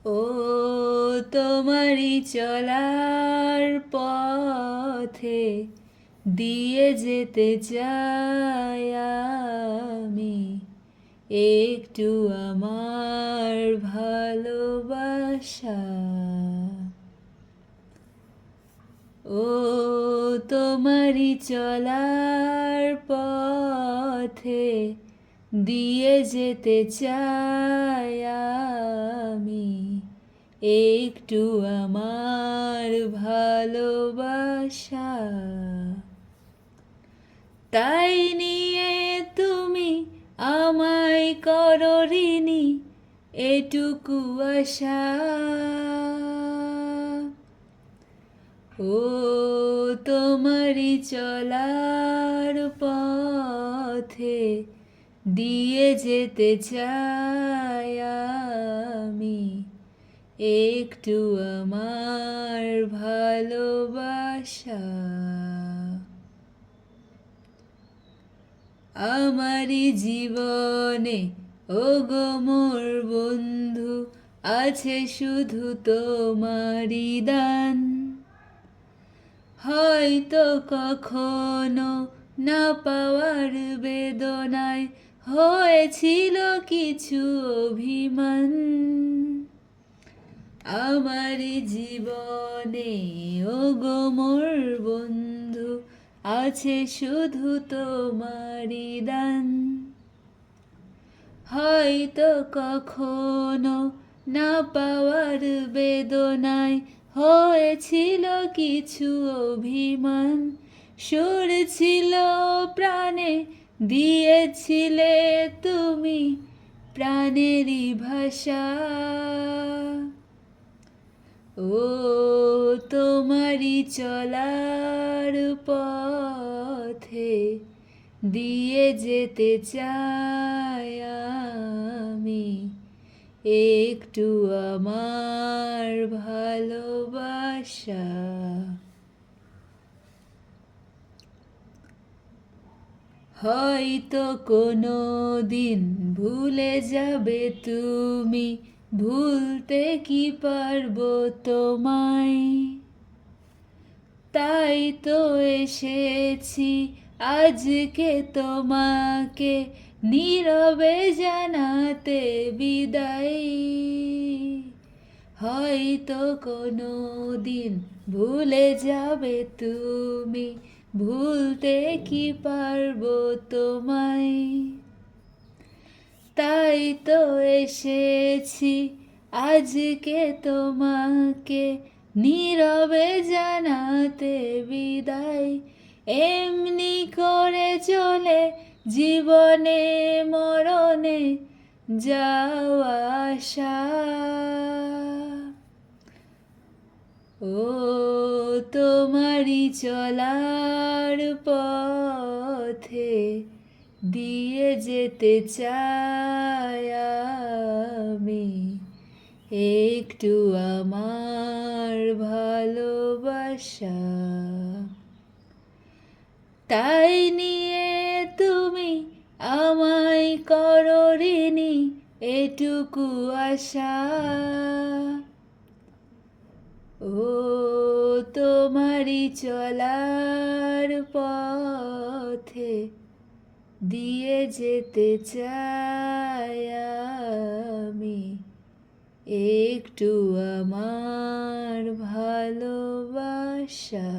ও তোমারই চলার পথে দিয়ে যেতে চাই আমি একটু আমার ভালোবাসা। ও তোমারই চলার পথে দিয়ে যেতে চাই আমি একটু আমার ভালোবাসা। তাই নিয়ে তুমি আমায় করো ঋণী এটুকু আশা। ও তোমারই চলার পথে দিয়ে যেতে চাই আমি একটু আমার ভালোবাসা। আমারই জীবনে ওগো মোর বন্ধু আছে শুধু তোমারই দান। হয়তো কখনো না পাওয়ার বেদনায় হয়েছিল কিছু অভিমান। আমার জীবনে ওগো মোর বন্ধু আছে শুধু তোমারই দান। হয়তো কখনো না পাওয়ার বেদনায় হয়েছিল কিছু অভিমান। সুর ছিল প্রাণে দিয়েছিলে তুমি প্রাণেরই ভাষা। ও তোমারই চলার পথে দিয়ে যেতে চাই আমি একটু আমার ভালোবাসা। হয়তো কোনো দিন ভুলে যাবে তুমি, ভুলতে কি পারবো তোমায়। তাই তো এসেছি আজকে তোমাকে নীরবে জানাতে বিদায়। হয়তো কোনো দিন ভুলে যাবে তুমি, ভুলতে কি পারবো তোমায়। তাই তো এসেছি আজকে তোমাকে নীরবে জানাতে বিদায়। এমনি করে চলে জীবনে মরণে যাওয়া আসা। ও তোমারই চলার পথে দিয়ে যেতে চাই আমি একটু আমার ভালোবাসা। তাই নিয়ে তুমি আমায় করো ঋণী এটুকু আশা। ও তোমারই চলার পথে দিয়ে যেতে চাই আমি একটু আমার ভালোবাসা।